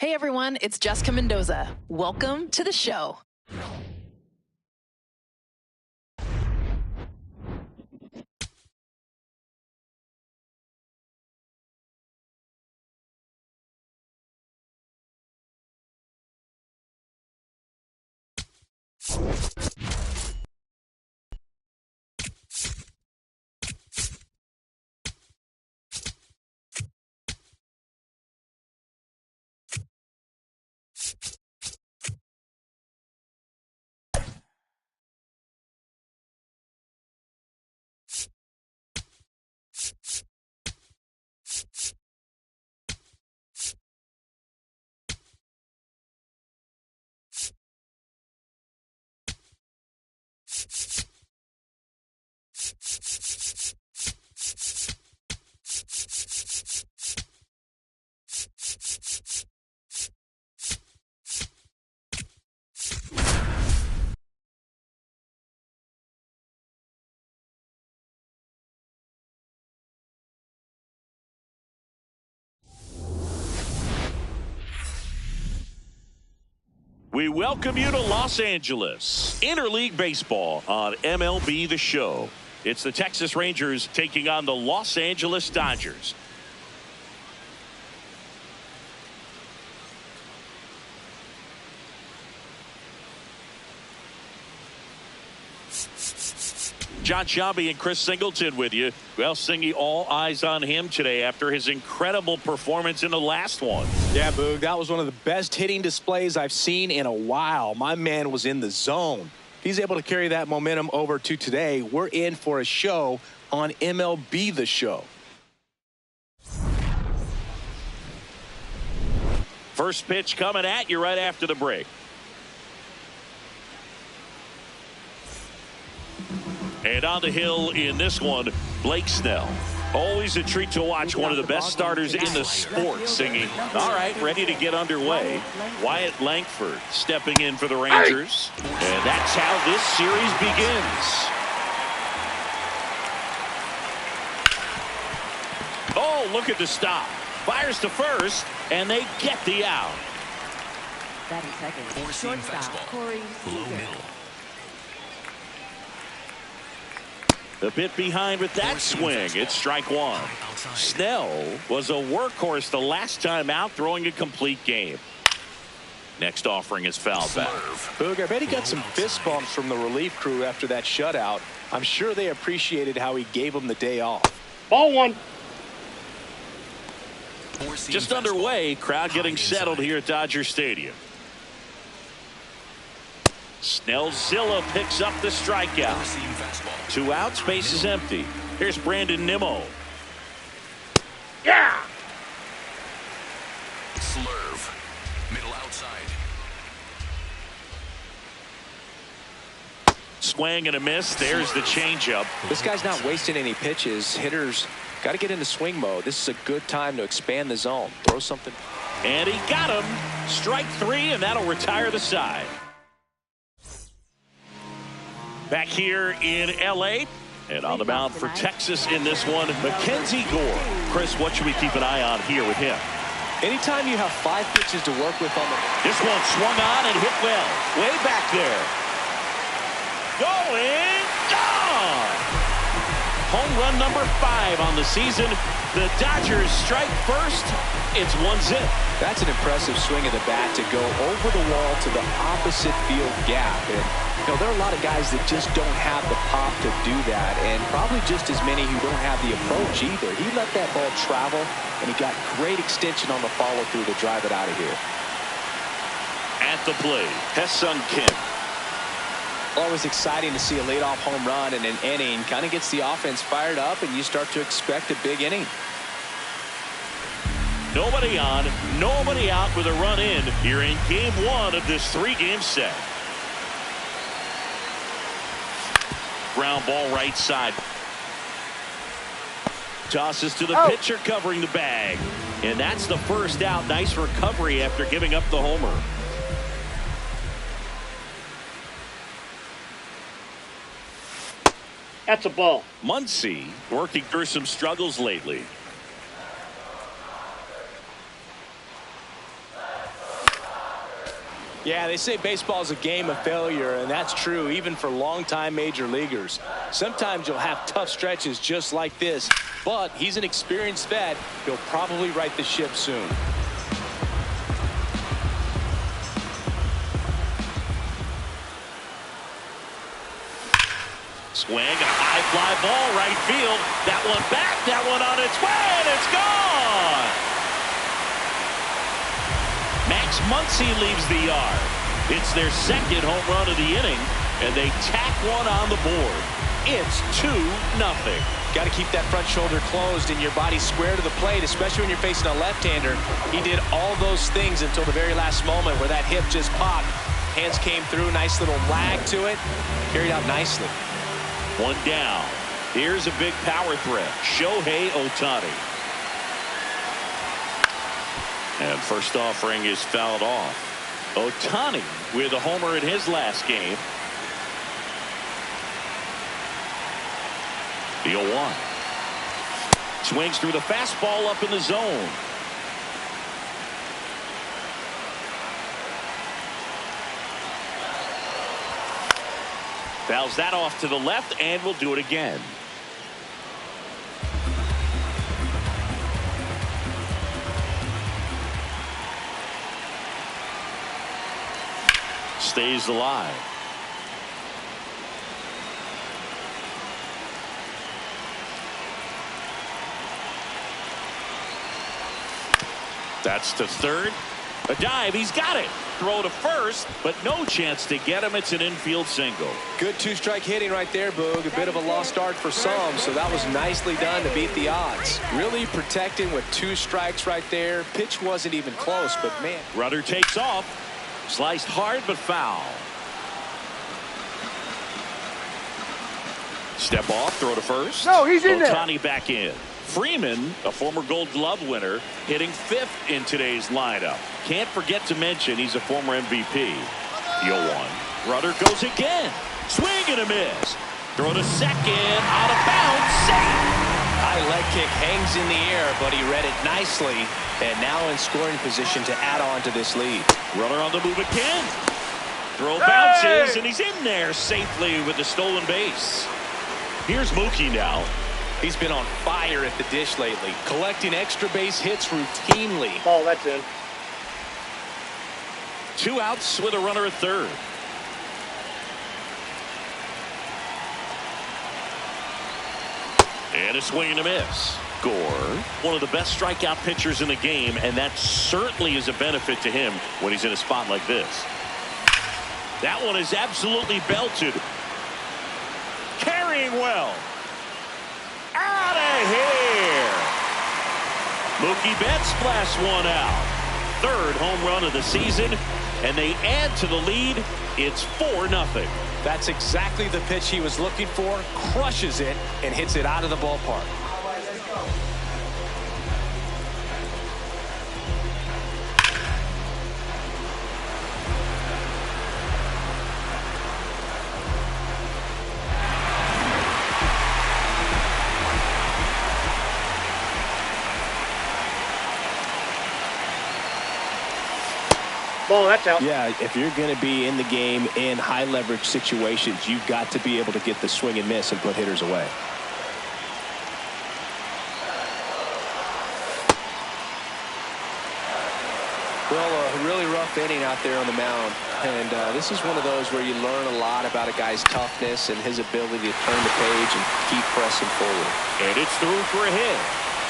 Hey everyone, it's Jessica Mendoza. Welcome to the show. We welcome you to Los Angeles. Interleague Baseball on MLB The Show. It's the Texas Rangers taking on the Los Angeles Dodgers. John Sciambi and Chris Singleton with you. Well, Singy, all eyes on him today after his incredible performance in the last one. Yeah, Boog, that was one of the best hitting displays I've seen in a while. My man was in the zone. He's able to carry that momentum over to today. We're in for a show on MLB The Show. First pitch coming at you right after the break. And on the hill in this one, Blake Snell. Always a treat to watch one of the best starters in the sport, Singing. All right, ready to get underway. Wyatt Langford stepping in for the Rangers. And that's how this series begins. Oh, look at the stop. Fires to first, and they get the out. Batting second, shortstop, Corey low middle. A bit behind with that swing. It's strike one. Snell was a workhorse the last time out, throwing a complete game. Next offering is fouled back. Boog, I bet he got some fist bumps from the relief crew after that shutout. I'm sure they appreciated how he gave them the day off. Ball one. Just underway, crowd getting settled here at Dodger Stadium. Snellzilla picks up the strikeout. 2 outs, base is empty. Here's Brandon Nimmo. Yeah. Slurve. Middle outside. Swing and a miss. There's the changeup. This guy's not wasting any pitches. Hitters got to get into swing mode. This is a good time to expand the zone. Throw something. And he got him. Strike 3, and that'll retire the side. Back here in L.A. and on the mound for Texas in this one, Mackenzie Gore. Chris, what should we keep an eye on here with him? Anytime you have 5 pitches to work with on the... This one swung on and hit well. Way back there. Going. Gone. Home run number 5 on the season. The Dodgers strike first. It's 1-0. That's an impressive swing of the bat to go over the wall to the opposite field gap. And, you know, there are a lot of guys that just don't have the pop to do that, and probably just as many who don't have the approach either. He let that ball travel, and he got great extension on the follow-through to drive it out of here. At the plate, Hesung Kim. Always exciting to see a leadoff home run in an inning. Kind of gets the offense fired up, and you start to expect a big inning. Nobody on, nobody out with a run in here in game 1 of this 3-game set. Ground ball right side. Tosses to the pitcher covering the bag. And that's the first out. Nice recovery after giving up the homer. That's a ball. Muncy working through some struggles lately. Yeah, they say baseball is a game of failure, and that's true even for longtime major leaguers. Sometimes you'll have tough stretches just like this, but he's an experienced vet. He'll probably right the ship soon. Swing, a high fly ball, right field. That one back, that one on its way, and it's gone. Max Muncy leaves the yard. It's their second home run of the inning, and they tack one on the board. It's 2-0. Got to keep that front shoulder closed and your body square to the plate, especially when you're facing a left-hander. He did all those things until the very last moment where that hip just popped. Hands came through, nice little lag to it. Carried out nicely. One down. Here's a big power threat. Shohei Ohtani. And first offering is fouled off. Ohtani with a homer in his last game. The 0-1. Swings through the fastball up in the zone. Fouls that off to the left, and will do it again. Stays alive. That's to third. A dive, he's got it. Throw to first, but no chance to get him. It's an infield single. Good two-strike hitting right there, Boog. A bit of a lost start for some, so that was nicely done to beat the odds. Really protecting with 2 strikes right there. Pitch wasn't even close, but man. Rudder takes off. Sliced hard, but foul. Step off, throw to first. No, he's in there. Ohtani back in. Freeman, a former Gold Glove winner, hitting 5th in today's lineup. Can't forget to mention he's a former MVP. The 0-1. Rudder goes again. Swing and a miss. Throw to second. Out of bounds. Safe. High leg kick hangs in the air, but he read it nicely. And now in scoring position to add on to this lead. Runner on the move again. Throw bounces, and he's in there safely with the stolen base. Here's Mookie now. He's been on fire at the dish lately, collecting extra base hits routinely. Oh, that's in. 2 outs with a runner at third. And a swing and a miss. Gore, one of the best strikeout pitchers in the game, and that certainly is a benefit to him when he's in a spot like this. That one is absolutely belted. Carrying well. Out of here. Mookie Betts splash one out. 3rd home run of the season, and they add to the lead. It's 4-0. That's exactly the pitch he was looking for. Crushes it and hits it out of the ballpark. Ball, that's out. Yeah, if you're going to be in the game in high leverage situations, you've got to be able to get the swing and miss and put hitters away. Well, a really rough inning out there on the mound. And this is one of those where you learn a lot about a guy's toughness and his ability to turn the page and keep pressing forward. And it's through for a hit.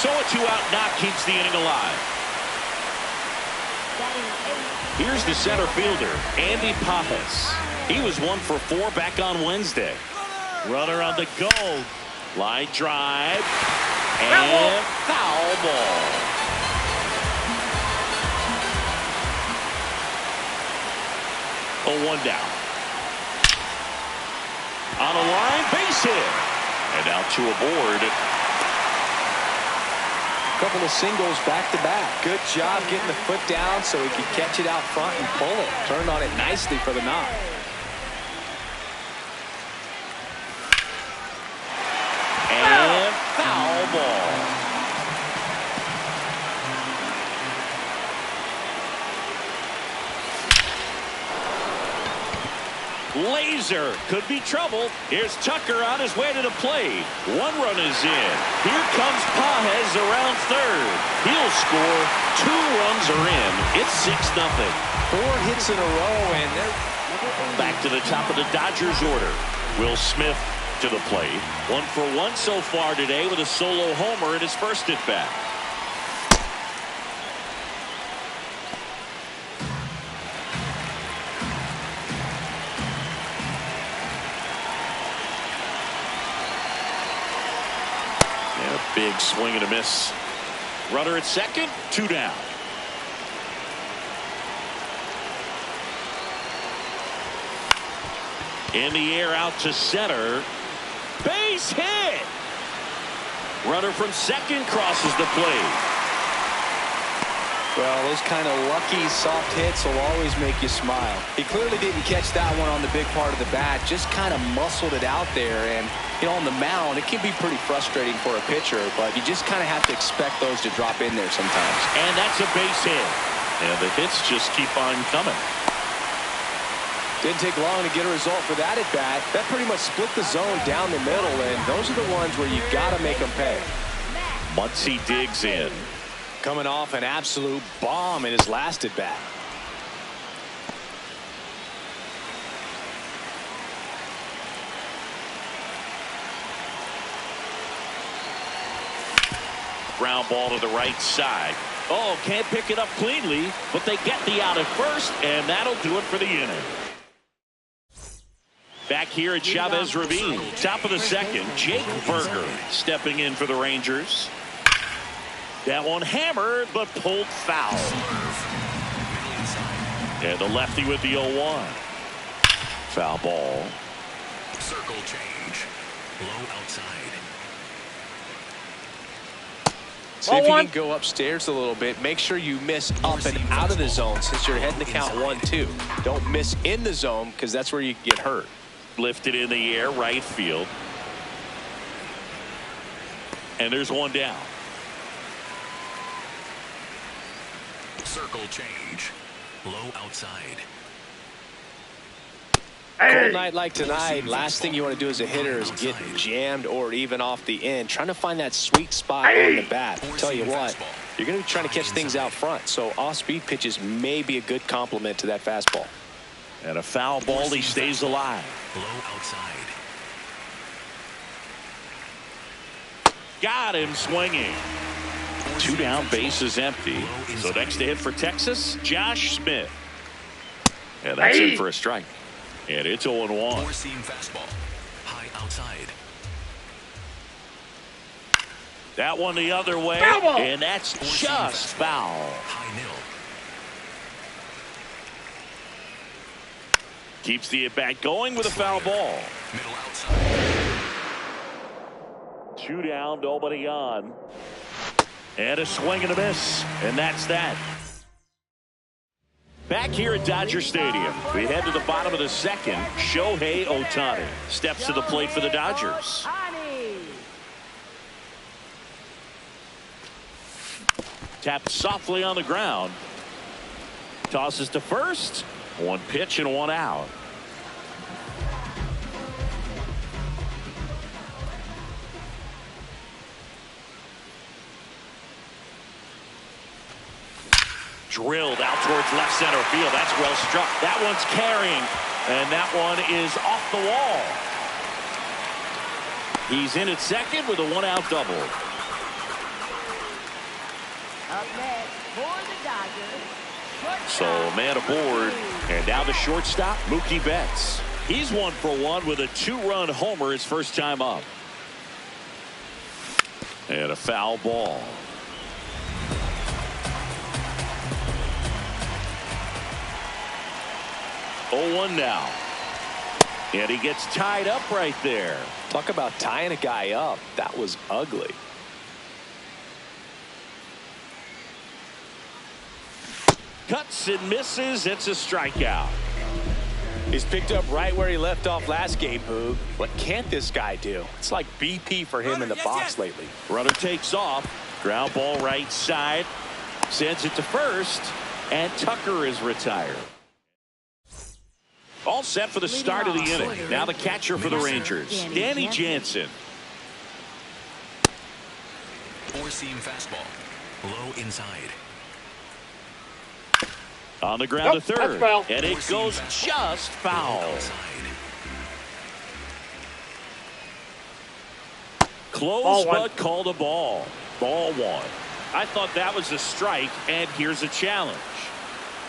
So a 2-out knock keeps the inning alive. Here's the center fielder, Andy Pappas. He was 1 for 4 back on Wednesday. Runner on the go. Line drive. And foul ball. Oh, 1 down. On a line, base hit. And now 2 aboard. Couple of singles back-to-back. Good job getting the foot down so he could catch it out front and pull it. Turned on it nicely for the knock. And foul ball. Laser could be trouble. Here's Tucker on his way to the plate. One run is in. Here comes Pages around third. He'll score. 2 runs are in. It's 6-0. 4 hits in a row, and they're back to the top of the Dodgers order. Will Smith to the plate. 1 for 1 so far today with a solo homer in his first at bat. And a big swing and a miss. Runner at second, 2 down. In the air out to center. Base hit. Runner from second crosses the plate. Well, those kind of lucky soft hits will always make you smile. He clearly didn't catch that one on the big part of the bat. Just kind of muscled it out there. And, you know, on the mound, it can be pretty frustrating for a pitcher. But you just kind of have to expect those to drop in there sometimes. And that's a base hit. And the hits just keep on coming. Didn't take long to get a result for that at bat. That pretty much split the zone down the middle, and those are the ones where you got to make them pay. Muncy digs in. Coming off an absolute bomb in his last at bat. Ground ball to the right side. Oh, can't pick it up cleanly, but they get the out at first, and that'll do it for the inning. Back here at Chavez Ravine, top of the second, Jake Berger stepping in for the Rangers. That one hammered, but pulled foul. And the lefty with the 0-1. Foul ball. Circle change. Low outside. See if you can go upstairs a little bit. Make sure you miss up and out of the zone since you're heading to count 1-2. Don't miss in the zone because that's where you get hurt. Lifted in the air, right field. And there's one down. Circle change. Low outside. Cold night like tonight, last thing you want to do as a hitter is get jammed or even off the end. Trying to find that sweet spot on the bat. Tell you what, you're going to be trying to catch things out front, so off-speed pitches may be a good complement to that fastball. And a foul ball, he stays alive. Low outside. Got him swinging. 2 down, base is empty. So next to hit for Texas, Josh Smith. And that's in for a strike. And it's 0-1. 4-seam fastball. High outside. That one the other way. And that's just foul. High nil. Keeps the at-bat going with a foul ball. Middle outside. 2 down, nobody on. And a swing and a miss. And that's that. Back here at Dodger Stadium, we head to the bottom of the second. Shohei Ohtani steps to the plate for the Dodgers. Tapped softly on the ground. Tosses to first. 1 pitch and 1 out. Drilled out towards left center field. That's well struck. That one's carrying, and that one is off the wall. He's in at second with a 1-out double. Up next for the Dodgers. So a man aboard, and now the shortstop, Mookie Betts. He's 1 for 1 with a 2-run homer his first time up. And a foul ball. 0-1 now. And he gets tied up right there. Talk about tying a guy up. That was ugly. Cuts and misses. It's a strikeout. He's picked up right where he left off last game, Boog. What can't this guy do? It's like BP for him in the box lately. Runner takes off. Ground ball right side. Sends it to first. And Tucker is retired. All set for the start of the inning. Now the catcher for the Rangers, Danny Jansen. Four-seam fastball. Low inside. On the ground to third. That's foul. And it goes just foul. Close, but called a ball. Ball one. I thought that was a strike, and here's a challenge.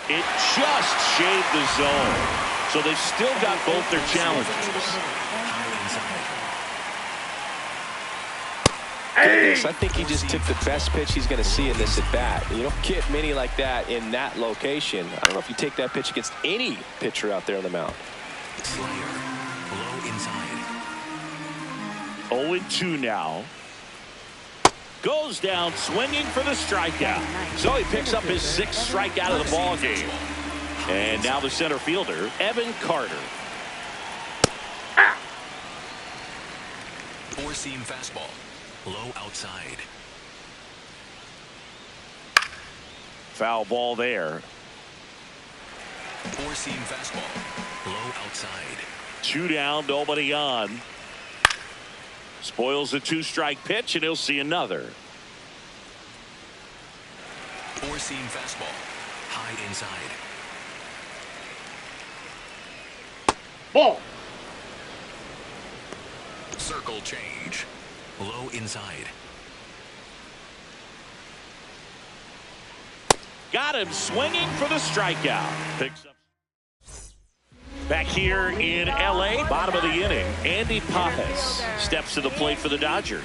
It just shaved the zone. So they've still got both their challenges. I think he just took the best pitch he's going to see in this at bat. You don't get many like that in that location. I don't know if you take that pitch against any pitcher out there on the mound. Slayer, low inside. 0-2 now. Goes down swinging for the strikeout. So he picks up his 6th strikeout of the ball game. And now the center fielder, Evan Carter. Four-seam fastball. Low outside. Foul ball there. Four-seam fastball. Low outside. 2 down, nobody on. Spoils the 2-strike pitch, and he'll see another. Four-seam fastball. High inside. Ball. Circle change. Low inside. Got him swinging for the strikeout. Picks up. Back here in L.A., bottom of the inning, Andy Pajes steps to the plate for the Dodgers.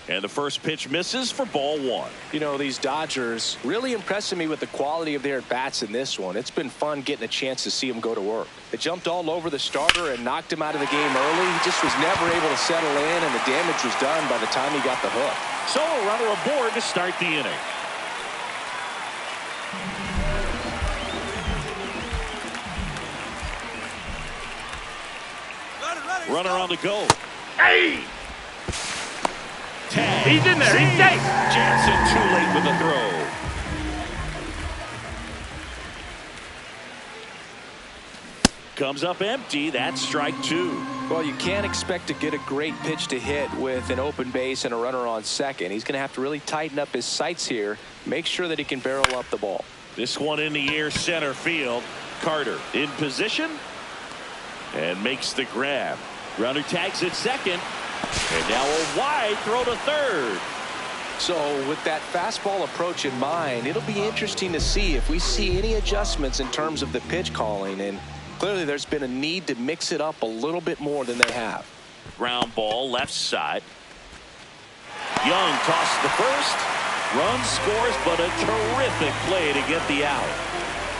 And the first pitch misses for ball one. You know, these Dodgers really impressing me with the quality of their at-bats in this one. It's been fun getting a chance to see them go to work. They jumped all over the starter and knocked him out of the game early. He just was never able to settle in, and the damage was done by the time he got the hook. So a runner aboard to start the inning. Runner on the go. Hey! Tag. He's in there. He's safe. Jansen too late with the throw. Comes up empty. That's strike 2. Well, you can't expect to get a great pitch to hit with an open base and a runner on second. He's going to have to really tighten up his sights here. Make sure that he can barrel up the ball. This one in the air, center field. Carter in position and makes the grab. Runner tags at second. And now a wide throw to third. So with that fastball approach in mind, it'll be interesting to see if we see any adjustments in terms of the pitch calling. And clearly there's been a need to mix it up a little bit more than they have. Ground ball left side. Young tosses the first. Run scores, but a terrific play to get the out.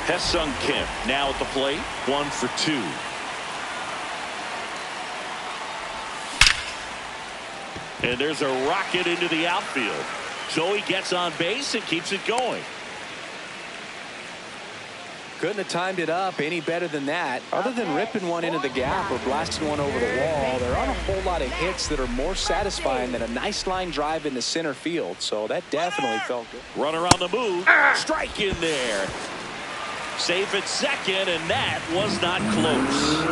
Ha-Seong Kim now at the plate. 1 for 2. And there's a rocket into the outfield. So he gets on base and keeps it going. Couldn't have timed it up any better than that. Other than ripping one into the gap or blasting one over the wall, there aren't a whole lot of hits that are more satisfying than a nice line drive into center field. So that definitely felt good. Runner on the move. Strike in there. Safe at second, and that was not close.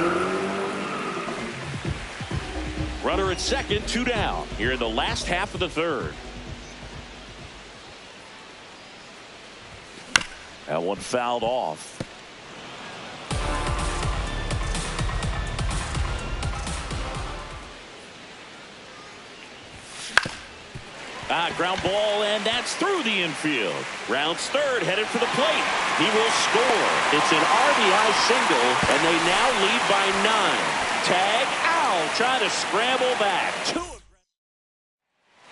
Runner at second, 2 down here in the last half of the third. That one fouled off. Ground ball, and that's through the infield. Rounds third, headed for the plate. He will score. It's an RBI single, and they now lead by 9. Tag out, trying to scramble back.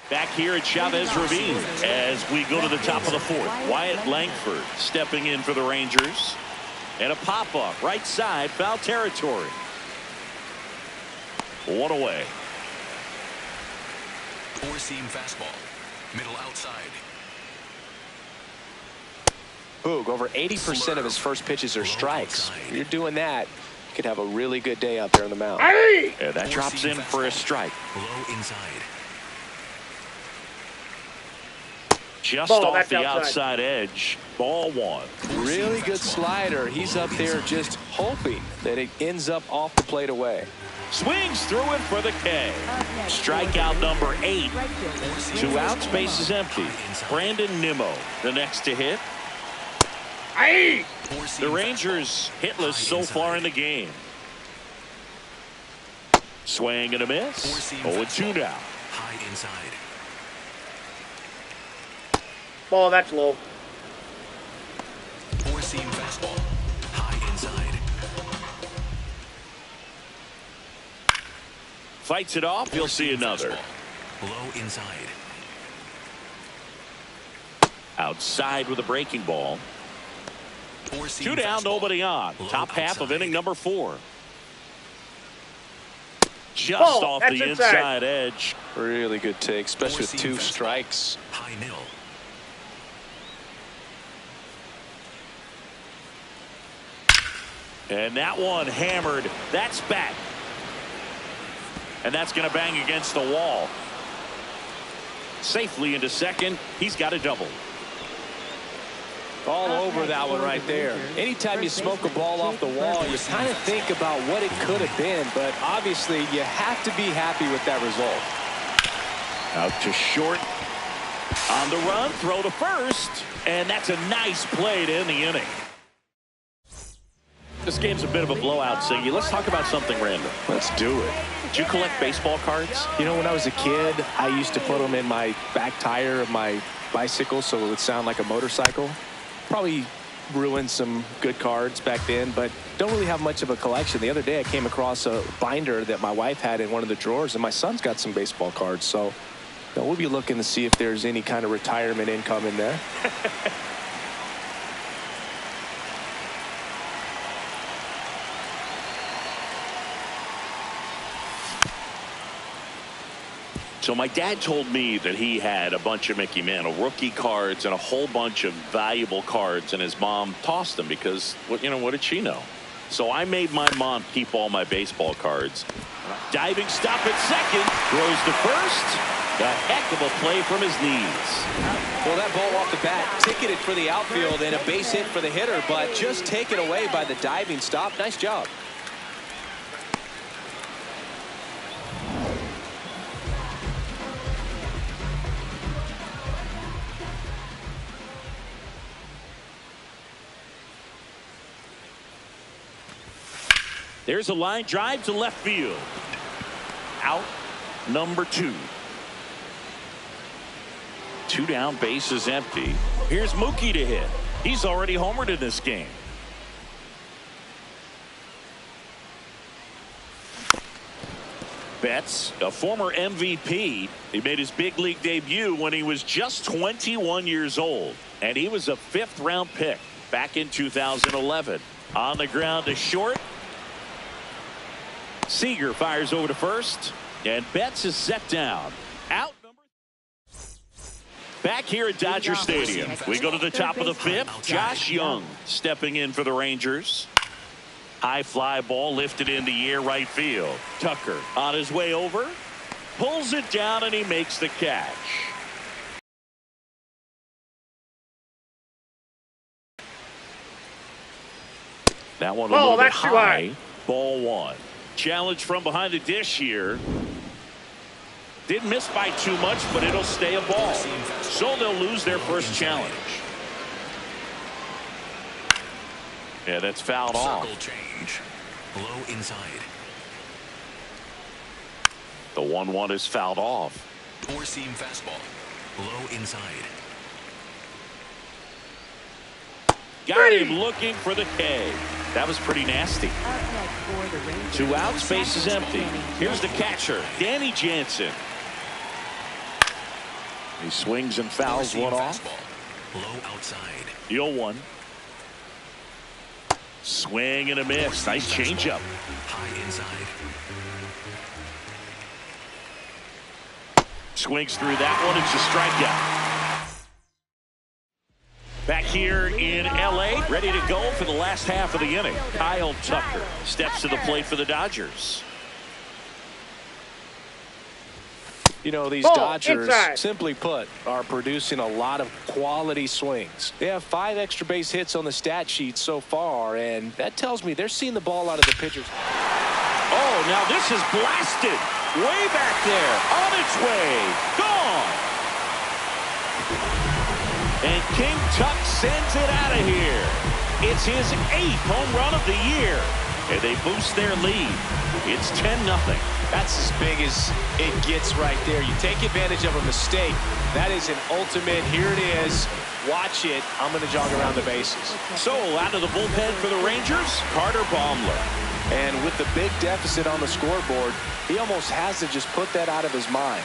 Back here at Chavez Ravine as we go to the top of the 4th. Wyatt Langford stepping in for the Rangers. And a pop-up right side, foul territory. 1 away. Four-seam fastball. Middle outside. Boog, over 80% of his first pitches are strikes. If you're doing that, you could have a really good day out there on the mound. Hey! And that drops in for a strike. Low inside. Just Ball, off that's the outside. outside edge. Ball one. Really good slider. He's up there just hoping that it ends up off the plate away. Swings through it for the K. Strikeout number 8. 2 outs, base is empty. Brandon Nimmo, the next to hit. Aye. The Rangers hitless so far in the game. Swing and a miss. 0-2 now. High inside. Ball, that's low. Four-seam fastball. High inside. Fights it off. You'll see another. Low inside. Outside with a breaking ball. Four-seam 2 down, fastball. nobody on. Low Top half of outside. inning number 4. Just Ball, off that's the inside. inside edge. Really good take, especially with Four-seam 2 fastball. strikes. High nil. And that one hammered. That's back. And that's going to bang against the wall. Safely into second. He's got a double. All over that one right there. Anytime you smoke a ball off the wall, you kind of think about what it could have been, but obviously you have to be happy with that result. Out to short. On the run, throw to first. And that's a nice play to end the inning. This game's a bit of a blowout, Siggy. Let's talk about something random. Let's do it. Did you collect baseball cards? You know, when I was a kid, I used to put them in my back tire of my bicycle so it would sound like a motorcycle. Probably ruined some good cards back then, but don't really have much of a collection. The other day I came across a binder that my wife had in one of the drawers, and my son's got some baseball cards. So we'll be looking to see if there's any kind of retirement income in there. So my dad told me that he had a bunch of Mickey Mantle rookie cards and a whole bunch of valuable cards, and his mom tossed them because, what did she know? So I made my mom keep all my baseball cards. Diving stop at second, throws to first. A heck of a play from his knees. Well, that ball off the bat ticketed for the outfield and a base hit for the hitter, but just taken away by the diving stop. Nice job. There's a line drive to left field. Out number 2. 2 down, base is empty. Here's Mookie to hit. He's already homered in this game. Betts, a former MVP. He made his big league debut when he was just 21 years old. And he was a 5th round pick back in 2011. On the ground to short. Seager fires over to first, and Betts is set down. Out number. Back here at Dodger Stadium, we go to the top of the 5th. Josh Young stepping in for the Rangers. High fly ball lifted in the air right field. Tucker on his way over, pulls it down, and he makes the catch. That one a little bit high. Ball 1. Challenge from behind the dish here. Didn't miss by too much, but it'll stay a ball. So they'll lose their first challenge. Yeah, that's fouled off. Circle change. Low inside. The 1-1 is fouled off. Four-seam fastball. Low inside. Got him looking for the K. That was pretty nasty. 2 outs, base is empty. Here's the catcher, Danny Jansen. He swings and fouls one off. Low outside. The 0-1. Swing and a miss. Nice changeup. High inside. Swings through that one. It's a strikeout. Back here in L.A., ready to go for the last half of the inning. Kyle Tucker steps to the plate for the Dodgers. You know, these Ball Dodgers, inside. simply put, are producing a lot of quality swings. They have 5 extra base hits on the stat sheet so far, and that tells me they're seeing the ball out of the pitcher's. Oh, now this is blasted. Way back there. On its way. Gone. And King Tuck sends it out of here. It's his 8th home run of the year. And they boost their lead. It's 10-0. That's as big as it gets right there. You take advantage of a mistake. That is an ultimate. Here it is. Watch it. I'm going to jog around the bases. So out of the bullpen for the Rangers, Carter Baumler. And with the big deficit on the scoreboard, he almost has to just put that out of his mind.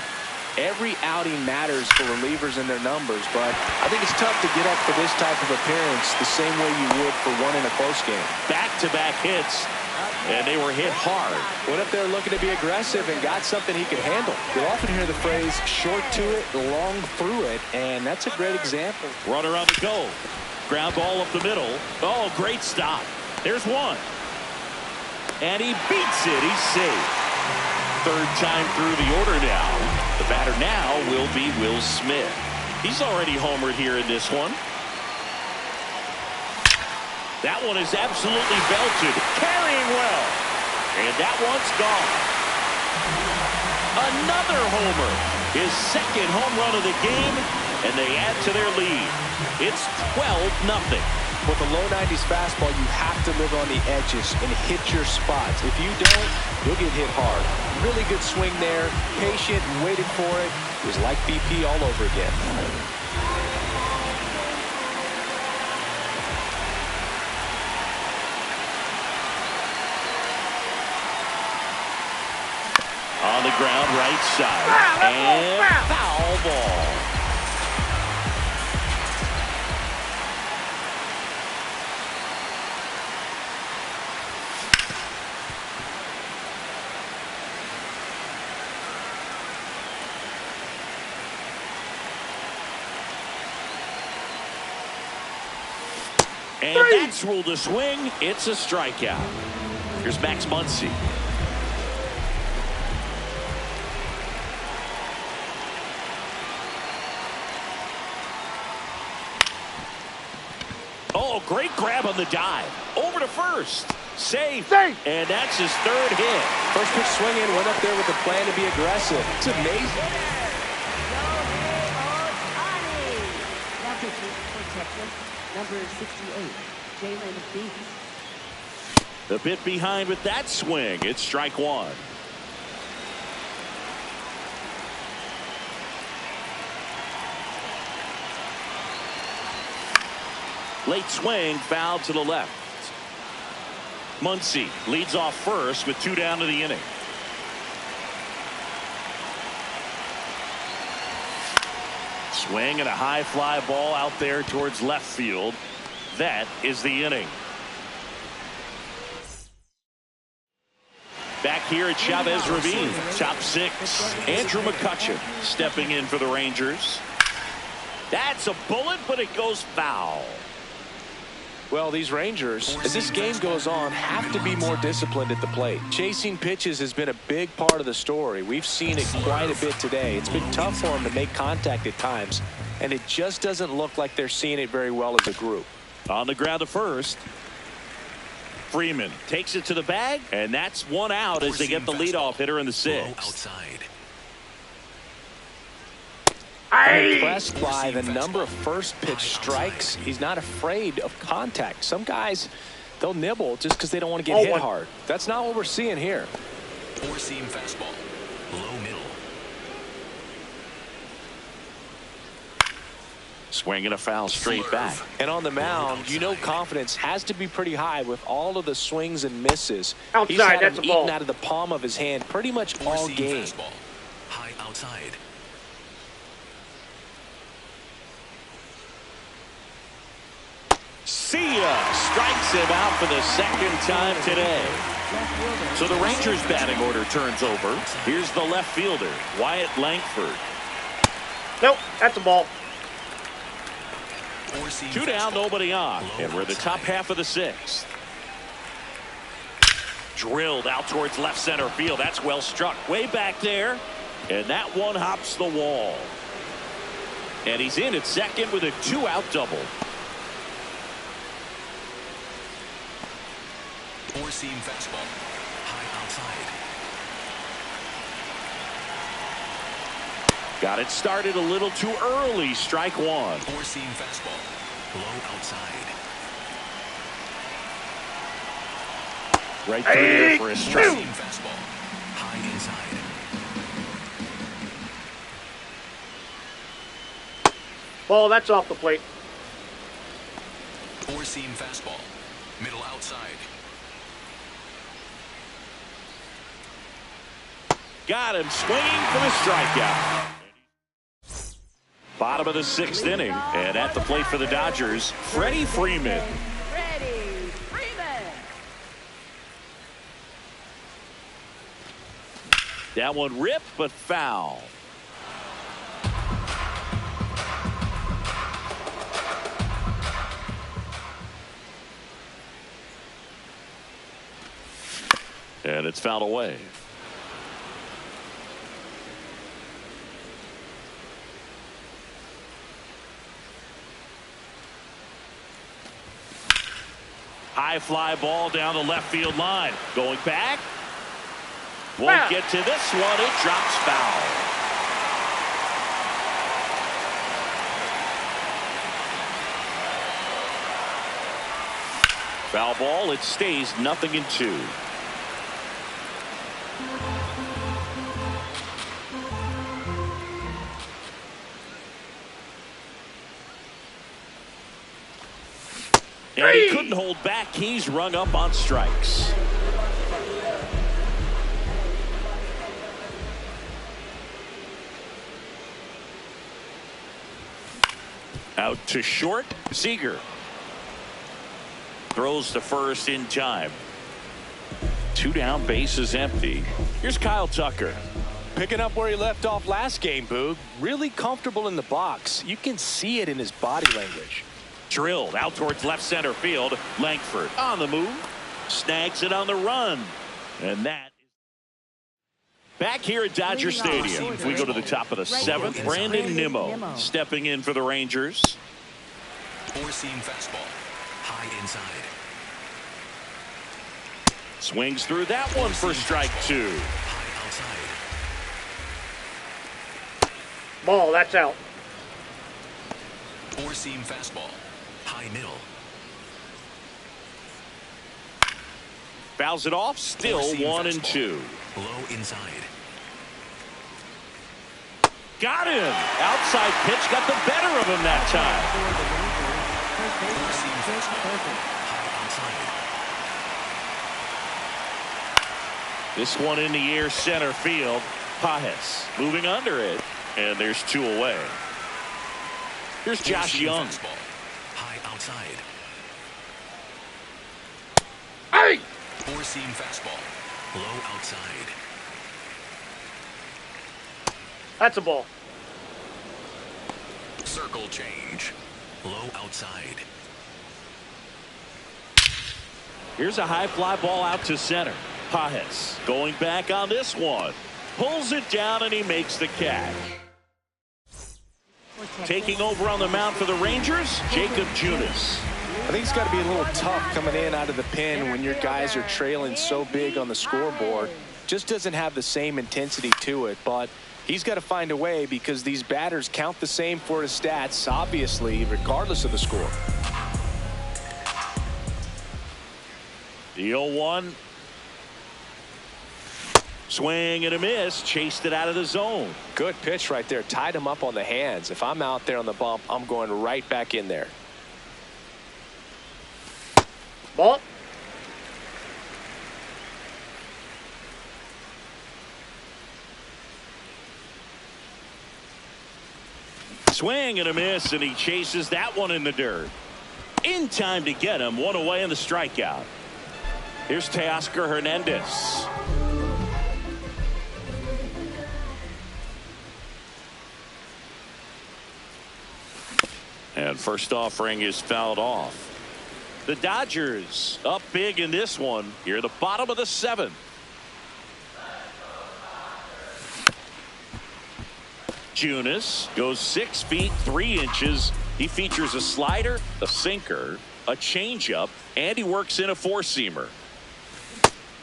Every outing matters for relievers and their numbers, but I think it's tough to get up for this type of appearance the same way you would for one in a close game. Back-to-back hits, and they were hit hard. What if they're looking to be aggressive and got something he could handle? You'll often hear the phrase, short to it, long through it, and that's a great example. Runner on the go. Ground ball up the middle. Oh, great stop. There's one. And he beats it. He's safe. Third time through the order now. The batter now will be Will Smith. He's already homered here in this one. That one is absolutely belted. Carrying well. And that one's gone. Another homer. His second home run of the game. And they add to their lead. It's 12-0. With a low 90s fastball, you have to live on the edges and hit your spots. If you don't, you'll get hit hard. Really good swing there. Patient, waited for it. It was like BP all over again. On the ground, right side. And foul ball. And that's ruled a swing. It's a strikeout. Here's Max Muncy. Oh, great grab on the dive. Over to first. Safe. And that's his 3rd hit. First pitch swinging, went up there with the plan to be aggressive. It's amazing. Now pitching for Texas, number 68, Mlb. The bit behind with that swing. It's strike one. Late swing, foul to the left. Muncy leads off first with 2 down to the inning. Swing and a high fly ball out there towards left field. That is the inning. Back here at Chavez Ravine, top 6. Andrew McCutchen stepping in for the Rangers. That's a bullet, but it goes foul. Well, these Rangers, as this game goes on, have to be more disciplined at the plate. Chasing pitches has been a big part of the story. We've seen it quite a bit today. It's been tough for them to make contact at times, and it just doesn't look like they're seeing it very well as a group. On the ground to first. Freeman takes it to the bag, and that's one out as they get the leadoff hitter in the 6th. Outside. Impressed by the number of first pitch strikes. He's not afraid of contact. Some guys, they'll nibble just because they don't want to get hit hard. That's not what we're seeing here. 4-seam fastball. Low middle. Swinging a foul straight back. And on the mound, you know confidence has to be pretty high with all of the swings and misses. Outside, He's had that's them a ball. eaten out of the palm of his hand pretty much all 4-seam game. fastball. High outside. See ya! Strikes him out for the 2nd time today. So the Rangers batting order turns over. Here's the left fielder, Wyatt Langford. Nope, that's a ball. 4-seam 2 down, fastball. nobody on. Low And we're the top outside. half of the 6th. Drilled out towards left center field. That's well struck. Way back there. And that one hops the wall. And he's in at second with a 2-out double. Four-seam fastball. High outside. Got it started a little too early. Strike one. Four-seam fastball. Low outside. Right through there for a strike. Four-seam fastball. High inside. Ball, that's off the plate. Four-seam fastball. Middle outside. Got him swinging for the strikeout. Bottom of the 6th inning, and at the plate for the Dodgers, Freddie Freeman. Freddie Freeman. That one ripped, but foul. And it's fouled away. High fly ball down the left field line. Going back. Won't get to this one. It drops foul. Foul ball. It stays 0-2. And he couldn't hold back. He's rung up on strikes. Out to short. Seager throws to first in time. 2 down, bases empty. Here's Kyle Tucker. Picking up where he left off last game, Boog. Really comfortable in the box. You can see it in his body language. Drilled out towards left center field. Langford on the move. Snags it on the run. And that is back here at Dodger Stadium. We go to the top of the 7th. Brandon Nimmo stepping in for the Rangers. Four-seam fastball. High inside. Swings through that one for strike 2. High outside. Ball, that's out. Four-seam fastball. High middle. Fouls it off. Still Four-seam 1-2. Low inside. Got him. Outside pitch got the better of him that time. Four-seam fastball. High outside. This one in the air center field. Pajes moving under it. And there's 2 away. Here's Josh Four-seam Young. fastball. High outside. Hey! Four-seam fastball. Low outside. That's a ball. Circle change. Low outside. Here's a high fly ball out to center. Pajes going back on this one. Pulls it down and he makes the catch. Taking over on the mound for the Rangers, Jacob Junis. I think it's got to be a little tough coming in out of the pen when your guys are trailing so big on the scoreboard. Just doesn't have the same intensity to it, but he's got to find a way because these batters count the same for his stats, obviously, regardless of the score. The 0-1. Swing and a miss. Chased it out of the zone. Good pitch right there. Tied him up on the hands. If I'm out there on the bump, I'm going right back in there. Ball. Swing and a miss, and he chases that one in the dirt. In time to get him. 1 away in the strikeout. Here's Teoscar Hernandez. And first offering is fouled off. The Dodgers up big in this one. Here at the bottom of the 7th. Junis goes 6 feet 3 inches. He features a slider, a sinker, a changeup, and he works in a 4-seamer.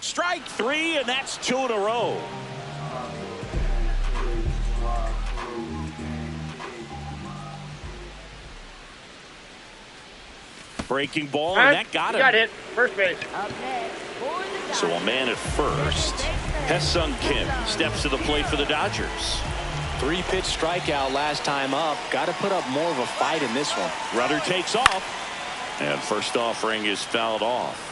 Strike 3, and that's 2 in a row. Breaking ball, and that got him. Got hit. First base. Up next for the So a man at first. Hesung Kim steps to the plate for the Dodgers. 3-pitch strikeout last time up. Got to put up more of a fight in this one. Runner takes off, and first offering is fouled off.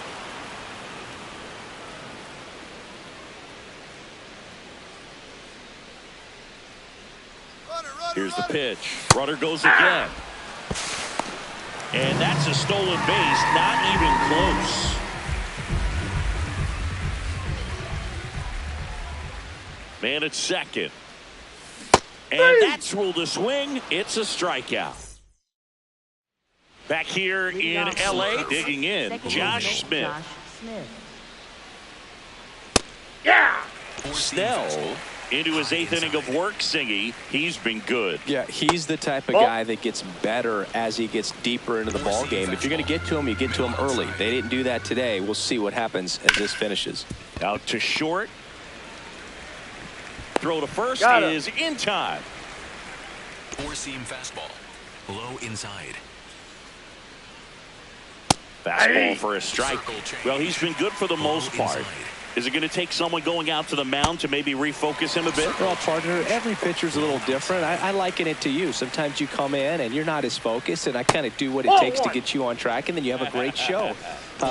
Here's the pitch. Runner goes again. And that's a stolen base, not even close. Man at second. And that's ruled a swing. It's a strikeout. Back here in L.A., digging in, Josh Smith. Yeah. Snell into his 8th inning of work, Singy. He's been good. Yeah, he's the type of guy that gets better as he gets deeper into the ball game. If you're going to get to him, you get to him early. They didn't do that today. We'll see what happens as this finishes. Out to short. Throw to first is in time. 4-seam fastball. Low inside. Fastball for a strike. Well, he's been good for the most part. Is it going to take someone going out to the mound to maybe refocus him a bit? Well, partner, every pitcher's a little different. I liken it to you. Sometimes you come in and you're not as focused, and I kind of do what it takes to get you on track, and then you have a great show.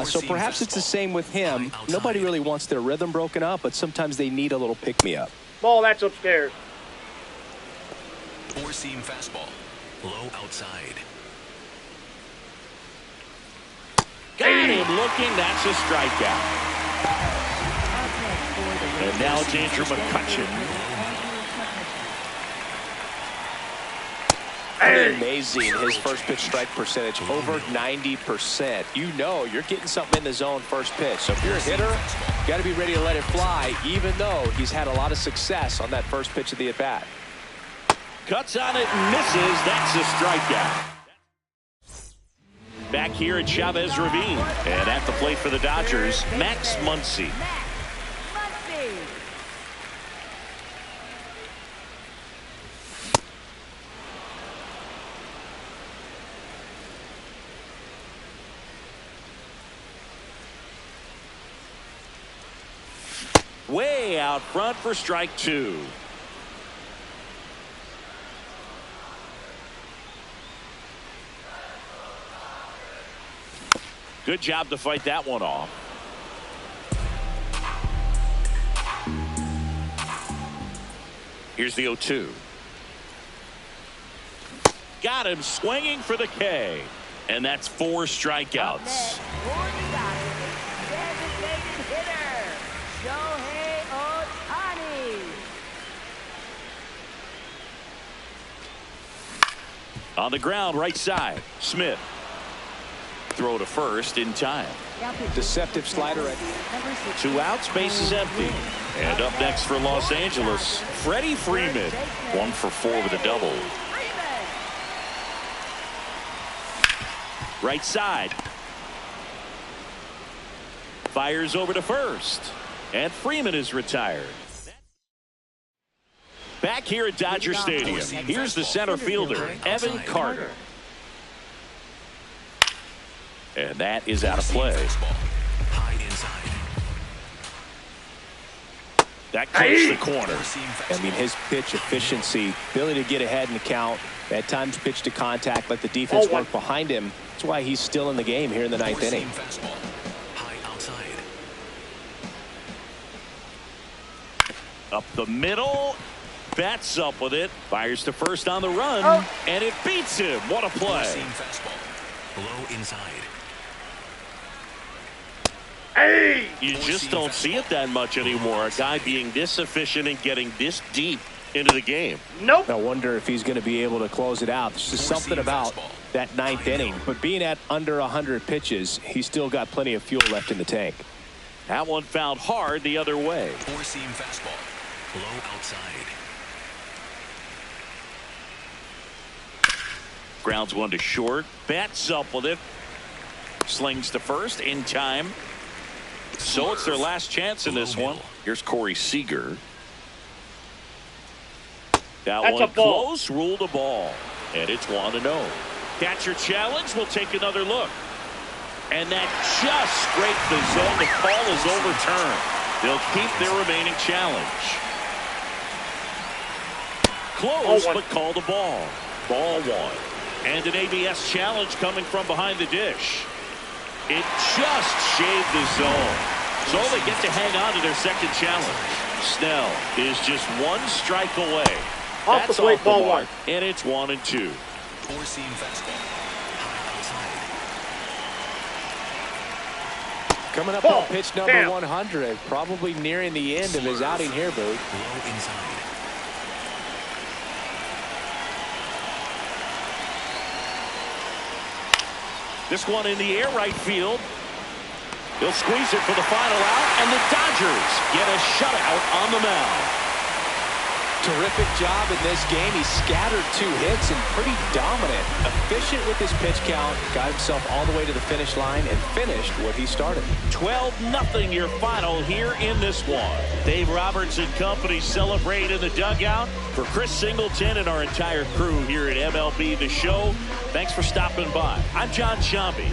So perhaps it's the same with him. Nobody really wants their rhythm broken up, but sometimes they need a little pick-me-up. Ball, that's upstairs. 4-seam fastball. Low outside. Got him looking. That's a strikeout. And now it's Andrew McCutchen. Amazing. His first pitch strike percentage over 90%. You know you're getting something in the zone first pitch. So if you're a hitter, you got to be ready to let it fly, even though he's had a lot of success on that first pitch of the at-bat. Cuts on it and misses. That's a strikeout. Back here at Chavez Ravine. And at the plate for the Dodgers, Max Muncy. Way out front for strike 2. Good job to fight that one off. Here's the 0-2. Got him swinging for the K. And that's 4 strikeouts. On the ground, right side, Smith. Throw to first in time. Deceptive slider. 2 outs, base is empty. And up next for Los Angeles, Freddie Freeman. 1 for 4 with a double. Right side. Fires over to first. And Freeman is retired. Back here at Dodger Stadium, here's the center fielder, Evan Carter. And that is out of play. That closed the corner. I mean, his pitch efficiency, ability to get ahead in the count, at times pitch to contact, let the defense work behind him. That's why he's still in the game here in the 9th inning. Up the middle. Bats up with it. Fires to first on the run. And it beats him. What a play. Low inside. You just don't see it that much anymore. A guy being this efficient and getting this deep into the game. Nope. I wonder if he's going to be able to close it out. There's just something about that 9th inning. But being at under 100 pitches, he's still got plenty of fuel left in the tank. That one fouled hard the other way. 4-seam fastball. Low outside. Grounds one to short. Bats up with it. Slings to first in time. So it's their last chance in this one. Here's Corey Seager. That That's one a ball. close. Ruled a ball. And it's 1-0. Catcher challenge. We'll take another look. And that just scraped the zone. The call is overturned. They'll keep their remaining challenge. Close, but called a ball. Ball one. And an ABS challenge coming from behind the dish. It just shaved the zone. So they get to hang on to their second challenge. Snell is just one strike away. Off the plate, ball one. And it's 1-2. Four-seam fastball. High outside. Coming up Ball. on pitch number Damn. 100. Probably nearing the end of his outing here, Boo. Low inside. This one in the air right field. He'll squeeze it for the final out, and the Dodgers get a shutout on the mound. Terrific job in this game. He scattered 2 hits and pretty dominant. Efficient with his pitch count. Got himself all the way to the finish line and finished what he started. 12-0 your final here in this one. Dave Roberts and company celebrate in the dugout. For Chris Singleton and our entire crew here at MLB The Show, thanks for stopping by. I'm John Shambi.